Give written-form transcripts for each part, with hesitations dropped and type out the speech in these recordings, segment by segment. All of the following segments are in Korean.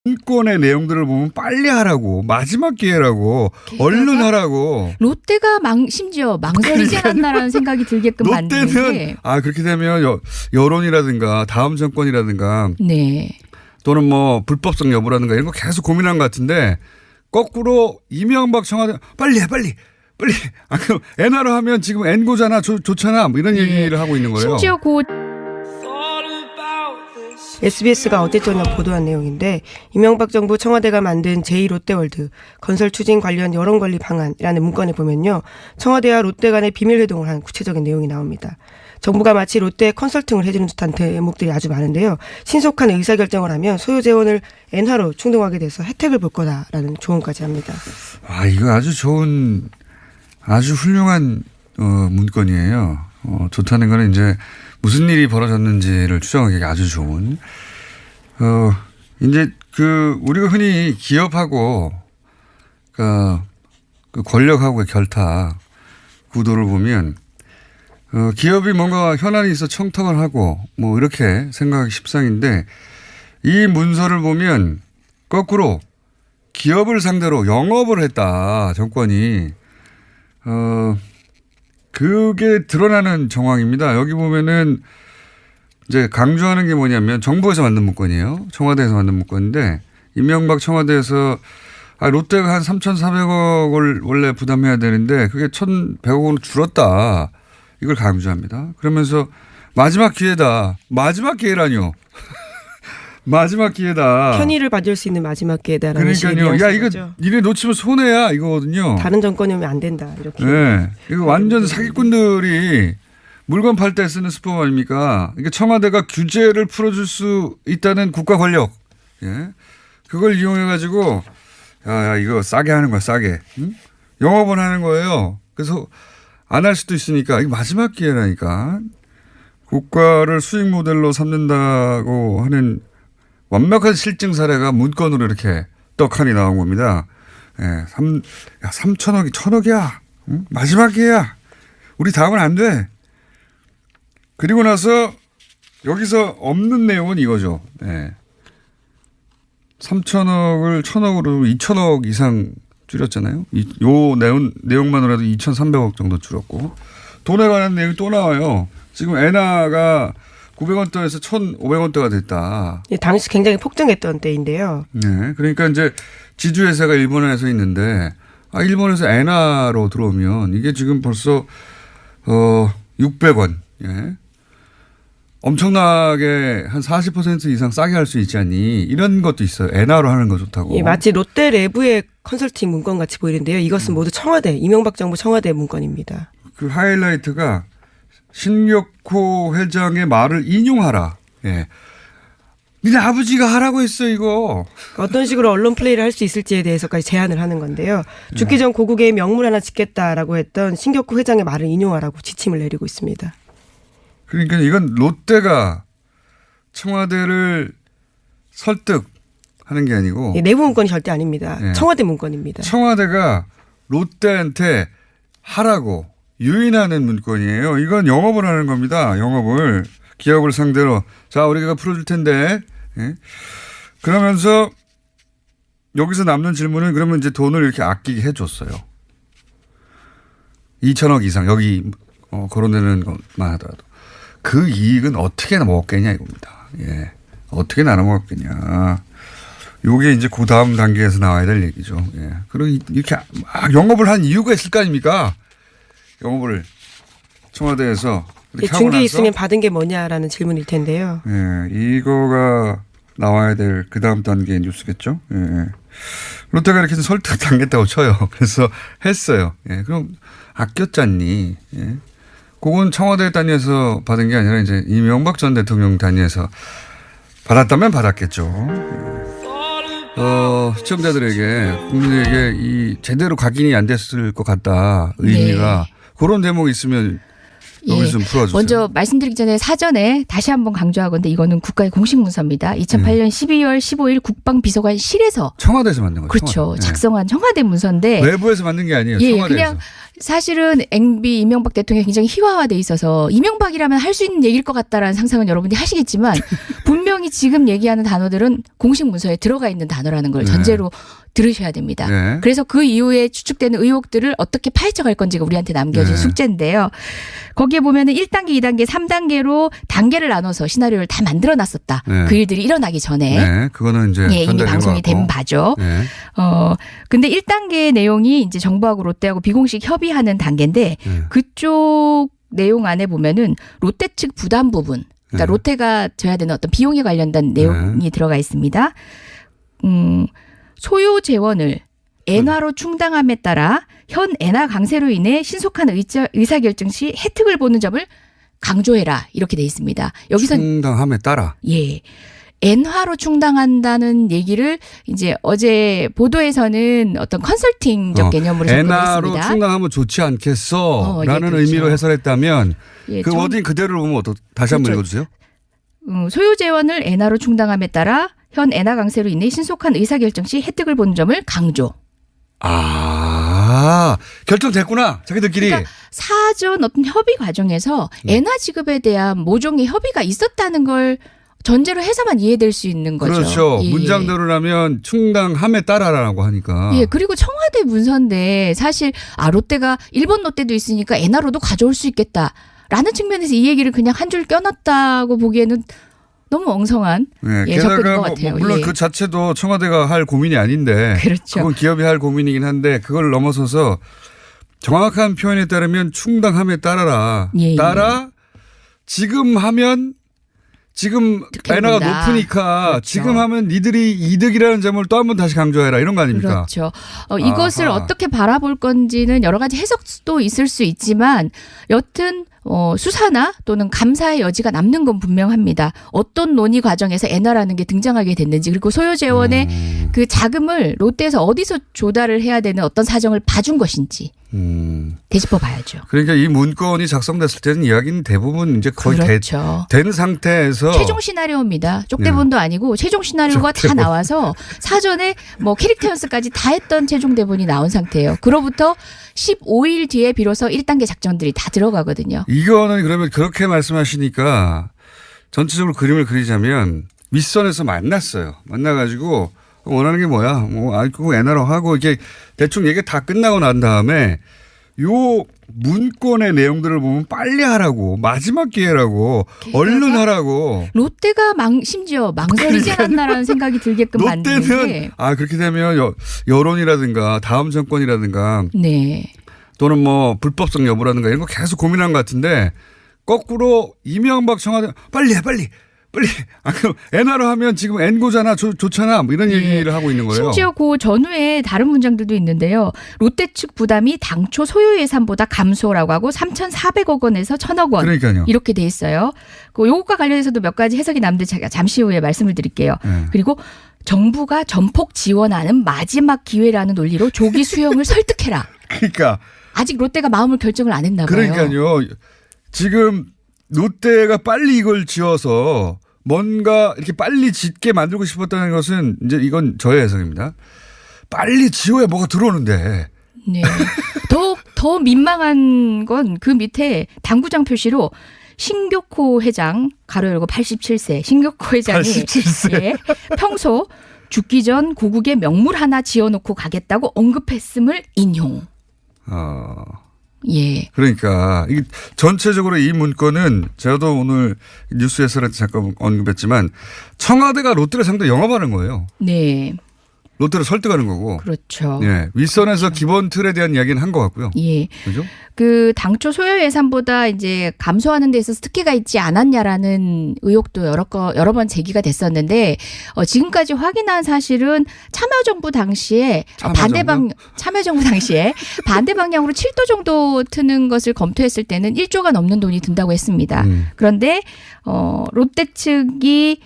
문건의 내용들을 보면 빨리 하라고 마지막 기회라고 얼른 하라고. 롯데가 심지어 망설이지 않았나라는 생각이 들게끔 만드는 게. 그렇게 되면 여론이라든가 다음 정권이라든가 네. 또는 뭐 불법성 여부라든가 이런 거 계속 고민한 것 같은데 거꾸로 이명박 청와대 빨리 해 빨리. 그럼 엔화로 하면 지금 엔고잖아 좋잖아 뭐 이런 얘기를 하고 있는 거예요. 심지어 SBS가 어제 저녁 보도한 내용인데 이명박 정부 청와대가 만든 제2롯데월드 건설 추진 관련 여론관리 방안이라는 문건에 보면요. 청와대와 롯데 간의 비밀회동을 한 구체적인 내용이 나옵니다. 정부가 마치 롯데에 컨설팅을 해주는 듯한 대목들이 아주 많은데요. 신속한 의사결정을 하면 소유 재원을 엔화로 충동하게 돼서 혜택을 볼 거다라는 조언까지 합니다. 이거 아주 훌륭한 문건이에요. 좋다는 거는 이제 무슨 일이 벌어졌는지를 추정하기 아주 좋은. 이제 우리가 흔히 기업하고 그 권력하고의 결탁 구도를 보면 기업이 뭔가 현안이 있어 청탁을 하고 뭐 이렇게 생각하기 십상인데 이 문서를 보면 거꾸로 기업을 상대로 영업을 했다 정권이. 그게 드러나는 정황입니다. 여기 보면은 이제 강조하는 게 뭐냐면 정부에서 만든 문건이에요. 청와대에서 만든 문건인데 이명박 청와대에서 롯데가 한 3,400억을 원래 부담해야 되는데 그게 1,100억으로 줄었다. 이걸 강조합니다. 그러면서 마지막 기회다. 마지막 기회라뇨. 마지막 기회다. 편의를 받을 수 있는 마지막 기회다라는 식의 그러니까요. 뉘앙스죠. 이래 놓치면 손해야 이거거든요. 다른 정권이 오면 안 된다 이렇게. 네, 이거 완전 사기꾼들이 물건 팔 때 쓰는 수법 아닙니까? 이게 청와대가 규제를 풀어줄 수 있다는 국가 권력, 그걸 이용해 가지고 야 이거 싸게 하는 거야 싸게. 응? 영업을 하는 거예요. 그래서 안 할 수도 있으니까 이게 마지막 기회라니까. 국가를 수익 모델로 삼는다고 하는 완벽한 실증 사례가 문건으로 이렇게 떡하니 나온 겁니다. 3천억이 1,000억이야. 응? 마지막 기회야. 우리 다음은 안 돼. 그리고 나서 여기서 없는 내용은 이거죠. 3천억을 1,000억으로 2,000억 이상 줄였잖아요. 요 내용만으로도 2,300억 정도 줄었고 돈에 관한 내용이 또 나와요. 지금 엔화가 900원대에서 1,500원대가 됐다. 당시 굉장히 폭등했던 때인데요. 네. 그러니까 이제 지주회사가 일본에서 있는데 일본에서 엔화로 들어오면 이게 지금 벌써 600원. 엄청나게 한 40% 이상 싸게 할 수 있지 않니. 이런 것도 있어요. 엔화로 하는 거 좋다고. 마치 롯데 내부의 컨설팅 문건 같이 보이는데요. 이것은 모두 청와대, 이명박 정부 청와대 문건입니다. 그 하이라이트가 신격호 회장의 말을 인용하라. 니네 아버지가 하라고 했어 이거. 어떤 식으로 언론 플레이를 할 수 있을지에 대해서까지 제안을 하는 건데요. 죽기 전 고국에 명물 하나 짓겠다라고 했던 신격호 회장의 말을 인용하라고 지침을 내리고 있습니다. 그러니까 이건 롯데가 청와대를 설득하는 게 아니고. 내부 문건이 절대 아닙니다. 청와대 문건입니다. 청와대가 롯데한테 하라고 유인하는 문건이에요. 이건 영업을 하는 겁니다. 영업을. 기업을 상대로. 자, 우리가 풀어줄 텐데. 그러면서 여기서 남는 질문은 그러면 이제 돈을 이렇게 아끼게 해줬어요. 2,000억 이상 여기 거론되는 것만 하더라도. 그 이익은 어떻게 먹었겠냐 이겁니다. 어떻게 나눠 먹었겠냐. 요게 이제 그 다음 단계에서 나와야 될 얘기죠. 그리고 이렇게 막 영업을 한 이유가 있을 거 아닙니까? 영업을 청와대에서 준 게 있으면 받은 게 뭐냐라는 질문일 텐데요. 이거가 나와야 될 그 다음 단계의 뉴스겠죠. 롯데가 이렇게 설득 당했다고 쳐요. 그래서 했어요. 그럼 아꼈잖니. 그건 청와대 단위에서 받은 게 아니라 이제 이명박 전 대통령 단위에서 받았다면 받았겠죠. 시청자들에게 국민에게 이 제대로 각인이 안 됐을 것 같다 의미가 그런 대목이 있으면 여기서 좀 풀어주세요. 먼저 말씀드리기 전에 사전에 다시 한번 강조하건데 이거는 국가의 공식 문서입니다. 2008년 12월 15일 국방비서관실에서 청와대에서 만든 거죠. 그렇죠. 청와대. 작성한 청와대 문서인데 외부에서 만든 게 아니에요. 청와대에서. 그냥 사실은 MB 이명박 대통령이 굉장히 희화화돼 있어서 이명박이라면 할 수 있는 얘기일 것 같다라는 상상은 여러분들이 하시겠지만 분명히 지금 얘기하는 단어들은 공식 문서에 들어가 있는 단어라는 걸 전제로 들으셔야 됩니다. 네. 그래서 그 이후에 추측되는 의혹들을 어떻게 파헤쳐갈 건지가 우리한테 남겨진 네. 숙제인데요. 거기에 보면은 1단계, 2단계, 3단계로 단계를 나눠서 시나리오를 다 만들어 놨었다. 네. 그 일들이 일어나기 전에. 네. 그거는 이제 예, 이미 전달된 방송이 것 같고. 된 바죠. 네. 근데 1단계 내용이 이제 정부하고 롯데하고 비공식 협의하는 단계인데 네. 그쪽 내용 안에 보면은 롯데 측 부담 부분, 그러니까 네. 롯데가 져야 되는 어떤 비용에 관련된 내용이 들어가 있습니다. 소요 재원을 엔화로 충당함에 따라 현 엔화 강세로 인해 신속한 의사결정 시 혜택을 보는 점을 강조해라 이렇게 돼 있습니다. 여기서 충당함에 따라. 예. 엔화로 충당한다는 얘기를 이제 어제 보도에서는 어떤 컨설팅적 개념으로 엔화로 접근했습니다. 충당하면 좋지 않겠어? 예, 라는 그렇죠. 의미로 해설했다면 예, 그 워딩 그대로 보면 다시 한번 그렇죠. 읽어주세요. 소요 재원을 엔화로 충당함에 따라 현 엔화 강세로 인해 신속한 의사결정 시 혜택을 보는 점을 강조. 결정됐구나. 자기들끼리. 그러니까 사전 어떤 협의 과정에서 엔화 지급에 대한 모종의 협의가 있었다는 걸 전제로 해서만 이해될 수 있는 거죠. 그렇죠. 예, 문장대로라면 충당함에 따라라고 하니까. 예, 그리고 청와대 문서인데 사실 롯데가 일본 롯데도 있으니까 엔화로도 가져올 수 있겠다라는 측면에서 이 얘기를 그냥 한 줄 껴넣었다고 보기에는 너무 엉성한 접근인 게다가 것 같아요. 물론 예. 그 자체도 청와대가 할 고민이 아닌데 그렇죠. 그건 기업이 할 고민이긴 한데 그걸 넘어서서 정확한 표현에 따르면 충당함에 따라라. 예. 따라 지금 하면 지금 특혜를 엔화가 본다. 높으니까 그렇죠. 지금 하면 니들이 이득이라는 점을 또 한 번 다시 강조해라 이런 거 아닙니까? 그렇죠. 이것을 아하. 어떻게 바라볼 건지는 여러 가지 해석도 있을 수 있지만 여튼 수사나 또는 감사의 여지가 남는 건 분명합니다. 어떤 논의 과정에서 엔화라는 게 등장하게 됐는지 그리고 소요 재원의 그 자금을 롯데에서 어디서 조달을 해야 되는 어떤 사정을 봐준 것인지 되짚어 봐야죠. 그러니까 이 문건이 작성됐을 때는 이야기는 대부분 이제 거의 그렇죠. 된 상태에서 최종 시나리오입니다. 쪽대본도 아니고 최종 시나리오가 다 쪽대본. 나와서 사전에 뭐 캐릭터 연습까지 다 했던 최종 대본이 나온 상태예요. 그로부터 15일 뒤에 비로소 1단계 작전들이 다 들어가거든요. 이거는 그러면 그렇게 말씀하시니까 전체적으로 그림을 그리자면 윗선에서 만났어요. 만나가지고 원하는 게 뭐야? 뭐 그거 엔화로 하고 이렇게 대충 얘기 다 끝나고 난 다음에 요 문건의 내용들을 보면 빨리 하라고 마지막 기회라고 얼른 하라고. 롯데가 심지어 망설이지 않았나라는 생각이 들게끔 만드는 롯데는 게 그렇게 되면 여론이라든가 다음 정권이라든가 네. 또는 뭐 불법성 여부라든가 이런 거 계속 고민한 것 같은데 거꾸로 이명박 청와대 빨리 해 빨리. 그럼 엔화로 하면 지금 엔고잖아 좋잖아 뭐 이런 얘기를 하고 있는 거예요. 심지어 그 전후에 다른 문장들도 있는데요. 롯데 측 부담이 당초 소요 예산보다 감소라고 하고 3,400억 원에서 1,000억 원 그러니까요. 이렇게 돼 있어요. 그 요것과 관련해서도 몇 가지 해석이 남는데 제가 잠시 후에 말씀을 드릴게요. 그리고 정부가 전폭 지원하는 마지막 기회라는 논리로 조기 수용을 설득해라. 그러니까 아직 롯데가 마음을 결정을 안 했나 봐요. 그러니까요. 지금 롯데가 빨리 이걸 지어서 뭔가 이렇게 빨리 짓게 만들고 싶었다는 것은 이제 이건 저의 해석입니다. 빨리 지어야 뭐가 들어오는데. 네. 더 민망한 건 그 밑에 당구장 표시로 신교코 회장 가로 열고 87세 신교코 회장이 87세. 예, 평소 죽기 전 고국에 명물 하나 지어놓고 가겠다고 언급했음을 인용. 예. 그러니까 이게 전체적으로 이 문건은 저도 오늘 뉴스에서 잠깐 언급했지만 청와대가 롯데를 상대로 영업하는 거예요. 네. 롯데를 설득하는 거고. 그렇죠. 예. 윗선에서 기본 틀에 대한 이야기는 한 것 같고요. 예. 그죠? 그 당초 소요 예산보다 이제 감소하는 데 있어서 특혜가 있지 않았냐라는 의혹도 여러 번 제기가 됐었는데 지금까지 확인한 사실은 참여정부 당시에 참여정부 당시에 반대 방향으로 7도 정도 트는 것을 검토했을 때는 1조가 넘는 돈이 든다고 했습니다. 그런데 롯데 측이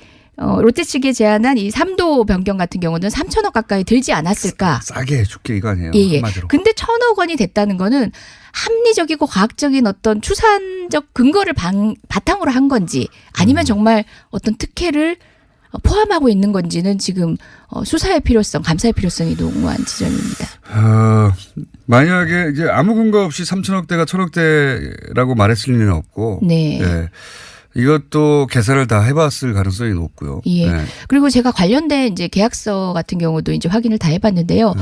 제안한 이 3도 변경 같은 경우는 3천억 가까이 들지 않았을까? 싸게 해줄게 이거 아니에요. 예. 한마디로. 근데 1,000억 원이 됐다는 거는 합리적이고 과학적인 어떤 추산적 근거를 바탕으로 한 건지 아니면 정말 어떤 특혜를 포함하고 있는 건지는 지금 수사의 필요성, 감사의 필요성이 농후한 지점입니다. 만약에 이제 아무 근거 없이 3천억대가 1,000억대라고 말했을 리는 없고, 네. 예. 이것도 계산을 다 해봤을 가능성이 높고요. 예. 네. 그리고 제가 관련된 이제 계약서 같은 경우도 이제 확인을 다 해봤는데요.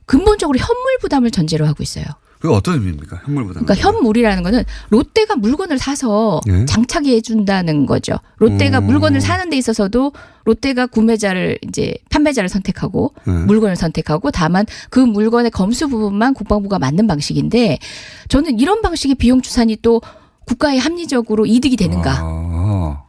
근본적으로 현물 부담을 전제로 하고 있어요. 그게 어떤 의미입니까? 현물 부담. 그러니까 현물이라는 거는 롯데가 물건을 사서 예? 장착해 준다는 거죠. 롯데가 물건을 사는 데 있어서도 롯데가 구매자를 이제 판매자를 선택하고 물건을 선택하고 다만 그 물건의 검수 부분만 국방부가 맞는 방식인데 저는 이런 방식의 비용 추산이 또 국가에 합리적으로 이득이 되는가.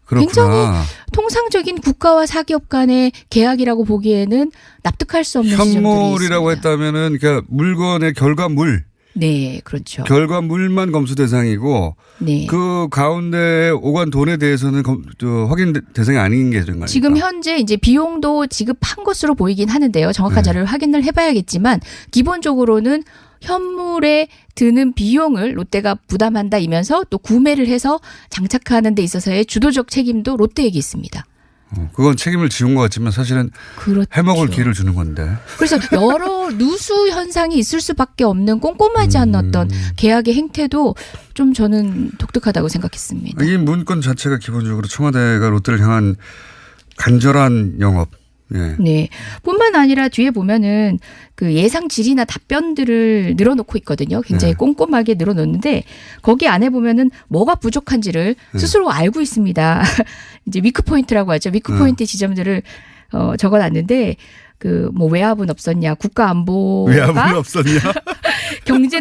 그렇구나. 굉장히 통상적인 국가와 사기업 간의 계약이라고 보기에는 납득할 수 없는 지점들이 현물이라고 있습니다. 했다면은 그러니까 물건의 결과물, 네, 그렇죠. 결과물만 검수 대상이고 네. 그 가운데 오간 돈에 대해서는 확인 대상이 아닌 게 되는 거니까. 지금 현재 이제 비용도 지급한 것으로 보이긴 하는데요. 정확한 자료를 확인을 해봐야겠지만 기본적으로는 현물에 드는 비용을 롯데가 부담한다이면서 또 구매를 해서 장착하는 데 있어서의 주도적 책임도 롯데에게 있습니다. 그건 책임을 지운 것 같지만 사실은 그렇죠. 해먹을 기회를 주는 건데. 그래서 여러 누수 현상이 있을 수밖에 없는 꼼꼼하지 않은 어떤 계약의 행태도 좀 저는 독특하다고 생각했습니다. 이 문건 자체가 기본적으로 청와대가 롯데를 향한 간절한 영업. 예. 네. 뿐만 아니라 뒤에 보면은 그 예상 질의나 답변들을 늘어놓고 있거든요. 굉장히 네. 꼼꼼하게 늘어놓는데 거기 안에 보면은 뭐가 부족한지를 스스로 알고 있습니다. 이제 위크 포인트라고 하죠. 위크 포인트 지점들을 적어놨는데 그 뭐 외압은 없었냐, 국가 안보가 외압은 없었냐? 경제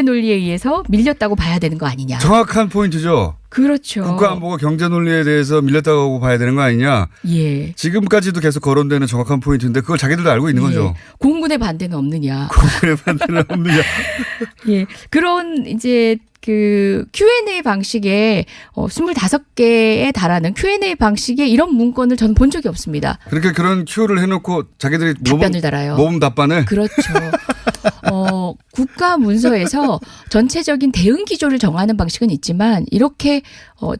논리에 의해서 밀렸다고 봐야 되는 거 아니냐. 정확한 포인트죠. 그렇죠. 국가안보가 경제 논리에 대해서 밀렸다고 봐야 되는 거 아니냐. 예. 지금까지도 계속 거론되는 정확한 포인트인데 그걸 자기들도 알고 있는 거죠. 공군의 반대는 없느냐. 공군의 반대는 없느냐. 예. 그런 이제 그 Q&A 방식에 25개에 달하는 Q&A 방식의 이런 문건을 저는 본 적이 없습니다. 그렇게 그런 큐를 해놓고 자기들이 답변을 달아요. 모범 답변을. 그렇죠. 국가 문서에서 전체적인 대응 기조를 정하는 방식은 있지만 이렇게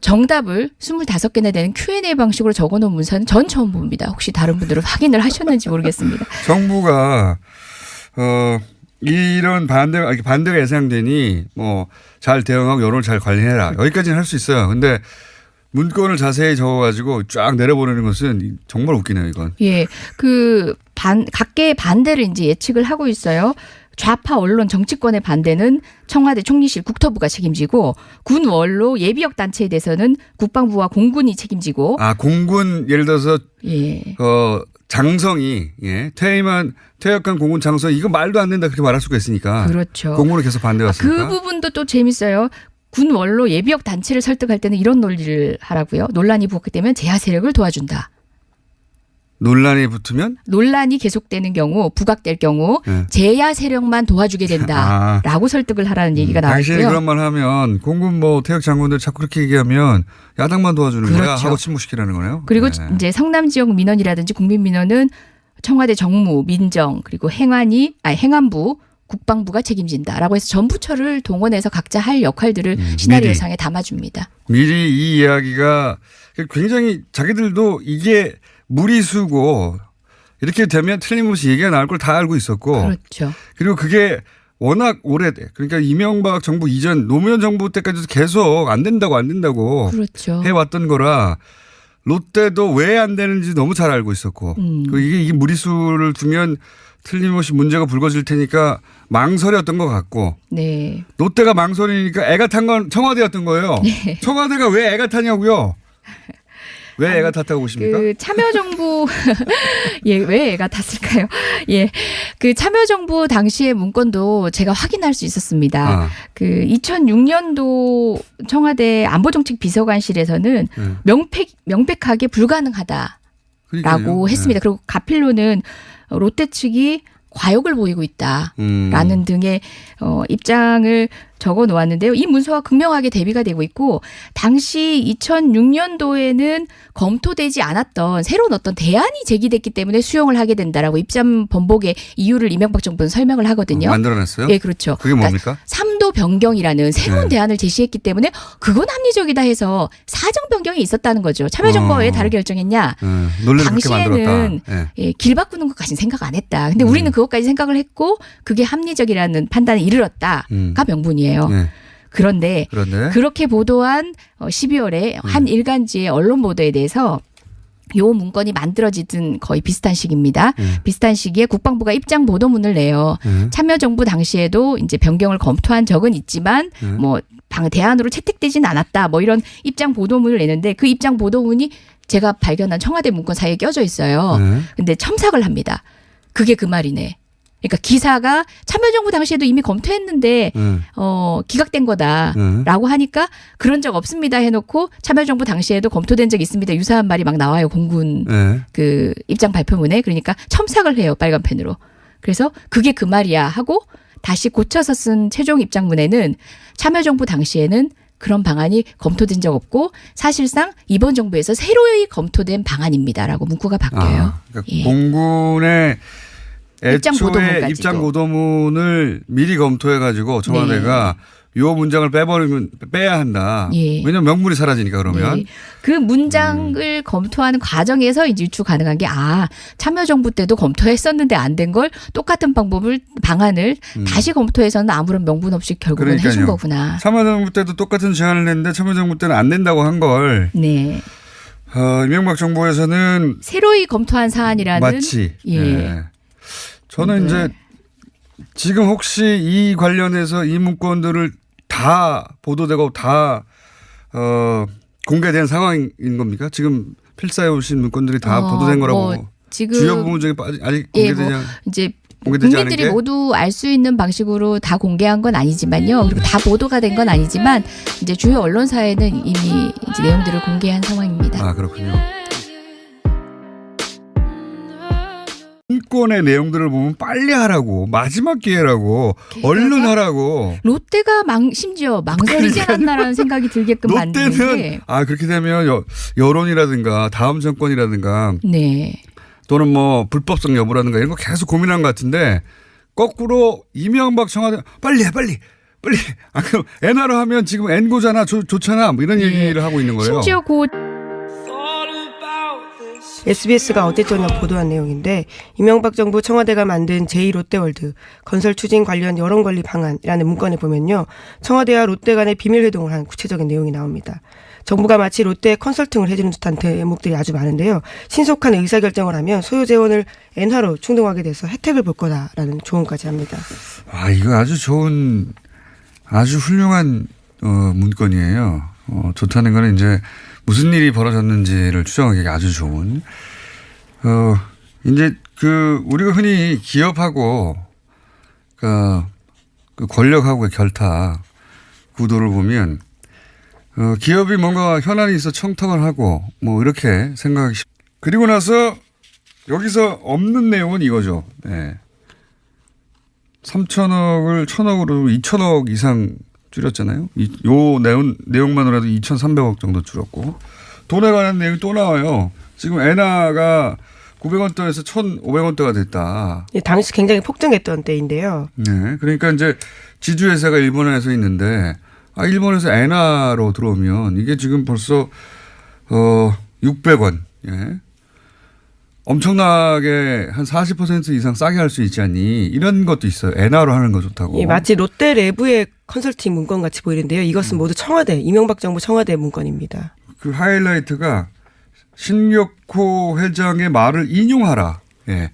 정답을 25개나 되는 Q&A 방식으로 적어놓은 문서는 전 처음 봅니다. 혹시 다른 분들은 확인을 하셨는지 모르겠습니다. 정부가 이런 반대가 예상되니 뭐 잘 대응하고 여론을 잘 관리해라. 여기까지는 할 수 있어요. 근데 문건을 자세히 적어가지고 쫙 내려보내는 것은 정말 웃기네요, 이건. 예, 각계의 반대를 이제 예측을 하고 있어요. 좌파 언론 정치권의 반대는 청와대 총리실 국토부가 책임지고 군 원로 예비역 단체에 대해서는 국방부와 공군이 책임지고. 공군 예를 들어서 예. 장성이 퇴역한 공군 장성 이거 말도 안 된다 그렇게 말할 수가 있으니까. 그렇죠. 공군을 계속 반대했으니까. 그 부분도 또 재밌어요. 군 원로 예비역 단체를 설득할 때는 이런 논리를 하라고요. 논란이 붙게 되면 제야 세력을 도와준다. 논란이 붙으면? 논란이 계속되는 경우 부각될 경우 네. 제야 세력만 도와주게 된다라고 설득을 하라는 얘기가 나왔고요. 당신이 그런 말 하면 공군 퇴역 장군들 자꾸 그렇게 얘기하면 야당만 도와주는 거야 그렇죠. 하고 침묵시키라는 거네요. 그리고 네. 이제 성남 지역 민원이라든지 국민 민원은 청와대 정무, 민정 그리고 행안부 국방부가 책임진다라고 해서 전부처를 동원해서 각자 할 역할들을 시나리오상에 담아줍니다. 미리 이 이야기가 굉장히 자기들도 이게 무리수고 이렇게 되면 틀림없이 얘기가 나올 걸 다 알고 있었고. 그렇죠. 그리고 그게 워낙 오래돼. 그러니까 이명박 정부 이전 노무현 정부 때까지도 계속 안 된다고 그렇죠. 해왔던 거라 롯데도 왜 안 되는지 너무 잘 알고 있었고 이게 무리수를 두면 틀림없이 문제가 불거질 테니까 망설였던 것 같고 네. 롯데가 망설이니까 애가 탄 건 청와대였던 거예요. 네. 청와대가 왜 애가 타냐고요. 왜 애가 탔다고 보십니까? 그 참여정부 예, 왜 애가 탔을까요? 예, 그 참여정부 당시의 문건도 제가 확인할 수 있었습니다. 그 2006년도 청와대 안보정책 비서관실에서는 명백하게 불가능하다라고 그러니까요. 했습니다. 그리고 가필로는 롯데 측이 과욕을 보이고 있다라는 등의 입장을 적어 놓았는데요. 이 문서와 극명하게 대비가 되고 있고 당시 2006년도에는 검토되지 않았던 새로운 어떤 대안이 제기됐기 때문에 수용을 하게 된다라고 입장 번복의 이유를 이명박 정부는 설명을 하거든요. 만들어냈어요? 예, 그렇죠. 그게 뭡니까? 삼도 구도 변경이라는 새로운 네. 대안을 제시했기 때문에 그건 합리적이다 해서 사정 변경이 있었다는 거죠. 참여정부가 왜 다르게 결정했냐? 논리를 그렇게 당시에는 만들었다. 예. 예, 길 바꾸는 것까지는 생각 안 했다. 근데 우리는 그것까지 생각을 했고 그게 합리적이라는 판단에 이르렀다가 명분이에요. 예. 그런데 그런데 그렇게 보도한 12월에 한 일간지의 언론 보도에 대해서 요 문건이 만들어지던 거의 비슷한 시기입니다. 비슷한 시기에 국방부가 입장 보도문을 내요. 참여정부 당시에도 이제 변경을 검토한 적은 있지만 뭐 대안으로 채택되진 않았다. 뭐 이런 입장 보도문을 내는데 그 입장 보도문이 제가 발견한 청와대 문건 사이에 껴져 있어요. 근데 첨삭을 합니다. 그게 그 말이네. 그러니까 기사가 참여정부 당시에도 이미 검토했는데 기각된 거다라고 하니까 그런 적 없습니다 해놓고 참여정부 당시에도 검토된 적 있습니다. 유사한 말이 막 나와요. 공군 그 입장 발표문에. 그러니까 첨삭을 해요. 빨간 펜으로. 그래서 그게 그 말이야 하고 다시 고쳐서 쓴 최종 입장문에는 참여정부 당시에는 그런 방안이 검토된 적 없고 사실상 이번 정부에서 새로이 검토된 방안입니다라고 문구가 바뀌어요. 그러니까 예. 공군의 입장 애초에 보도문까지도. 입장 보도문을 미리 검토해가지고 청와대가 요 문장을 빼야 한다. 예. 왜냐하면 명분이 사라지니까 그러면. 네. 그 문장을 검토하는 과정에서 이제 유추 가능한 게 참여정부 때도 검토했었는데 안 된 걸 똑같은 방안을 다시 검토해서는 아무런 명분 없이 결국은 그러니까요. 해준 거구나. 참여정부 때도 똑같은 제안을 냈는데 참여정부 때는 안 된다고 한 걸 네. 이명박 정부에서는 새로이 검토한 사안이라는 마치. 예. 네. 저는 이제 지금 혹시 이 관련해서 이 문건들을 다 보도되고 다 공개된 상황인 겁니까? 지금 필사해 오신 문건들이 다 보도된 거라고. 지금 주요 부분 중에 아직 공개되지 않은. 이제 공개되지 않은 국민들이 게? 모두 알 수 있는 방식으로 다 공개한 건 아니지만요. 그리고 다 보도가 된 건 아니지만 이제 주요 언론사에는 이미 이제 내용들을 공개한 상황입니다. 아, 그렇군요. 문건의 내용들을 보면 빨리 하라고 마지막 기회라고 얼른 하라고. 롯데가 심지어 망설이지 않았나라는 생각이 들게끔 만드는 롯데는 게 그렇게 되면 여론이라든가 다음 정권이라든가 네. 또는 뭐 불법성 여부라든가 이런 거 계속 고민한 것 같은데 거꾸로 이명박 청와대 빨리 해 빨리. 그럼 엔화로 하면 지금 엔고잖아 좋잖아 뭐 이런 얘기를 하고 있는 거예요. 심지어 SBS가 어제 저녁 보도한 내용인데 이명박 정부 청와대가 만든 제2롯데월드 건설 추진 관련 여론관리 방안이라는 문건에 보면요. 청와대와 롯데 간의 비밀 회동을 한 구체적인 내용이 나옵니다. 정부가 마치 롯데에 컨설팅을 해주는 듯한 대목들이 아주 많은데요. 신속한 의사결정을 하면 소요 재원을 엔화로 충동하게 돼서 혜택을 볼 거다라는 조언까지 합니다. 이거 아주 훌륭한 문건이에요. 좋다는 거는 이제 무슨 일이 벌어졌는지를 추정하기 아주 좋은. 이제 우리가 흔히 기업하고 그 권력하고의 결탁 구도를 보면 기업이 뭔가 현안이 있어 청탁을 하고 뭐 이렇게 생각하기 쉽. 그리고 나서 여기서 없는 내용은 이거죠. 네. 3천억을 1,000억으로 2,000억 이상 줄였잖아요. 요 내용만으로도 2,300억 정도 줄었고 돈에 관한 내용이 또 나와요. 지금 엔화가 900원대에서 1,500원대가 됐다. 당시 굉장히 폭등했던 때인데요. 네, 그러니까 이제 지주회사가 일본에서 있는데 일본에서 엔화로 들어오면 이게 지금 벌써 600원. 예. 엄청나게 한 40% 이상 싸게 할 수 있지 않니? 이런 것도 있어요. 엔화로 하는 거 좋다고. 마치 롯데 내부의 컨설팅 문건 같이 보이는데요. 이것은 모두 이명박 정부 청와대 문건입니다. 그 하이라이트가 신격호 회장의 말을 인용하라. 예.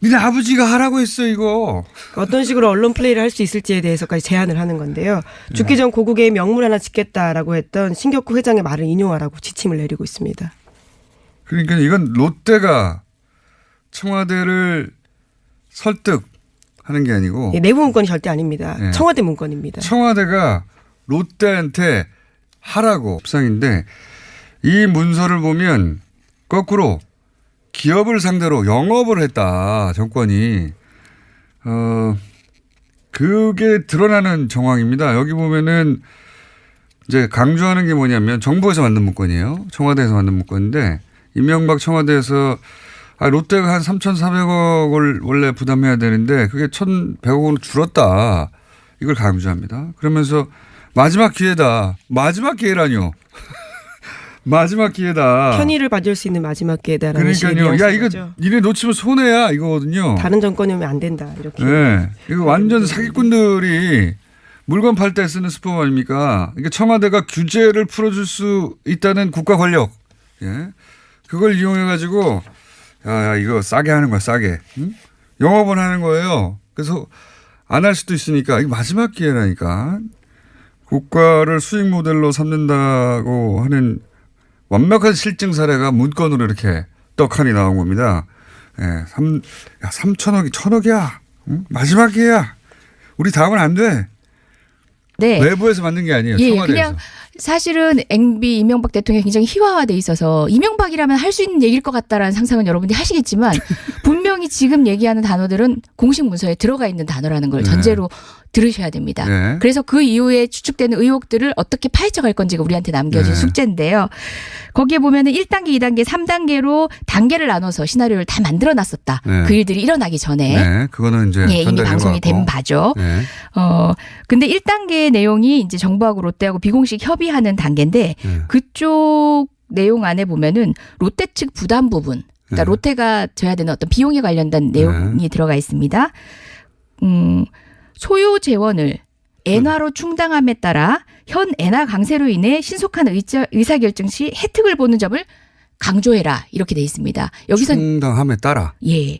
니네 아버지가 하라고 했어 이거. 어떤 식으로 언론 플레이를 할 수 있을지에 대해서까지 제안을 하는 건데요. 죽기 전 고국에 명물 하나 짓겠다라고 했던 신격호 회장의 말을 인용하라고 지침을 내리고 있습니다. 그러니까 이건 롯데가 청와대를 설득하는 게 아니고 내부 문건이 절대 아닙니다. 청와대 문건입니다. 청와대가 롯데한테 하라고 협상인데 이 문서를 보면 거꾸로 기업을 상대로 영업을 했다 정권이 그게 드러나는 정황입니다. 여기 보면은 이제 강조하는 게 뭐냐면 정부에서 만든 문건이에요. 청와대에서 만든 문건인데 이명박 청와대에서 롯데가 한 3,400억을 원래 부담해야 되는데 그게 1,100억으로 줄었다. 이걸 강조합니다. 그러면서 마지막 기회다. 마지막 기회라뇨. 마지막 기회다. 편의를 받을 수 있는 마지막 기회다라는 식의 그러니까요. 야, 뉘앙스인 이거 거죠. 니네 놓치면 손해야 이거거든요. 다른 정권이 오면 안 된다 이렇게. 네. 이거 완전 사기꾼들이 물건 팔 때 쓰는 수법 아닙니까? 이게 청와대가 규제를 풀어줄 수 있다는 국가 권력. 예. 그걸 이용해가지고 야, 이거 싸게 하는 거야, 싸게. 응? 영업을 하는 거예요. 그래서 안 할 수도 있으니까 이게 마지막 기회라니까. 국가를 수익 모델로 삼는다고 하는 완벽한 실증 사례가 문건으로 이렇게 떡하니 나온 겁니다. 예, 3천억이 1,000억이야. 응? 마지막 기회야. 우리 다음은 안 돼. 네. 외부에서 만든 게 아니에요. 예, 청와대에서. 그냥 사실은 MB 이명박 대통령이 굉장히 희화화돼 있어서 이명박이라면 할 수 있는 얘기일 것 같다라는 상상은 여러분들이 하시겠지만 분명히 지금 얘기하는 단어들은 공식 문서에 들어가 있는 단어라는 걸 네. 전제로 들으셔야 됩니다. 네. 그래서 그 이후에 추측되는 의혹들을 어떻게 파헤쳐갈 건지가 우리한테 남겨진 네. 숙제인데요. 거기에 보면은 1단계, 2단계, 3단계로 단계를 나눠서 시나리오를 다 만들어 놨었다. 네. 그 일들이 일어나기 전에. 네, 그거는 이제 예, 이미 전달된 방송이 것 같고. 된 바죠. 네. 근데 1단계 내용이 이제 정부하고 롯데하고 비공식 협의하는 단계인데 네. 그쪽 내용 안에 보면은 롯데 측 부담 부분, 그러니까 네. 롯데가 져야 되는 어떤 비용에 관련된 내용이 들어가 있습니다. 소요 재원을 엔화로 충당함에 따라 현 엔화 강세로 인해 신속한 의사결정 시 혜택을 보는 점을 강조해라 이렇게 돼 있습니다. 여기서 충당함에 따라. 예.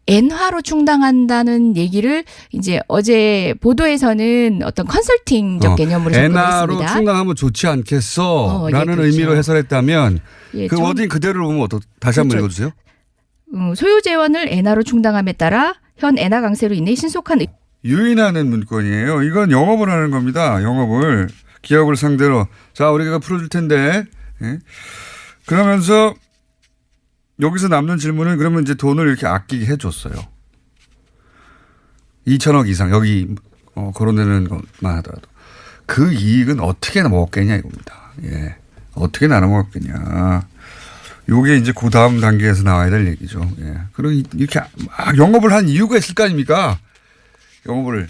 엔화로 충당한다는 얘기를 이제 어제 보도에서는 어떤 컨설팅적 개념으로 엔화로 접근했습니다. 충당하면 좋지 않겠어? 예, 라는 그렇죠. 의미로 해설했다면 예, 그 워딩 그대로 보면 다시 한번 그렇죠. 읽어주세요. 소요 재원을 엔화로 충당함에 따라 현 엔화 강세로 인해 신속한 유인하는 문건이에요. 이건 영업을 하는 겁니다. 영업을. 기업을 상대로. 자, 우리가 풀어줄 텐데. 예? 그러면서 여기서 남는 질문은 그러면 이제 돈을 이렇게 아끼게 해줬어요. 2천억 이상 여기 거론되는 것만 하더라도. 그 이익은 어떻게 먹었겠냐 이겁니다. 예. 어떻게 나눠 먹었겠냐. 요게 이제 그 다음 단계에서 나와야 될 얘기죠. 예. 그리고 이렇게 막 영업을 한 이유가 있을 거 아닙니까? 영업을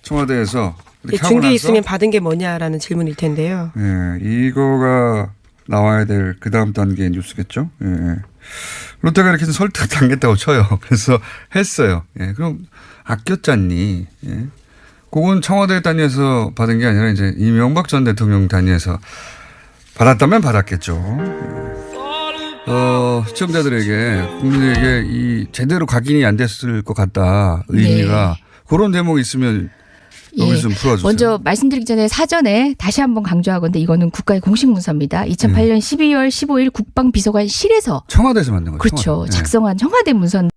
청와대에서 이렇게 하고 중개에 나서 있으면 받은 게 뭐냐라는 질문일 텐데요. 예, 이거가 나와야 될 그 다음 단계의 뉴스겠죠. 예. 롯데가 이렇게 설득 당했다고 쳐요. 그래서 했어요. 예, 그럼 아꼈잖니. 예. 그건 청와대 단위에서 받은 게 아니라 이제 이명박 전 대통령 단위에서 받았다면 받았겠죠. 시청자들에게 국민에게 이 제대로 각인이 안 됐을 것 같다 의미가 그런 대목이 있으면 여기 좀 풀어주세요. 먼저 말씀드리기 전에 사전에 다시 한번 강조하건데 이거는 국가의 공식 문서입니다. 2008년 12월 15일 국방비서관실에서 청와대에서 만든 거죠. 그렇죠. 청와대. 네. 작성한 청와대 문서.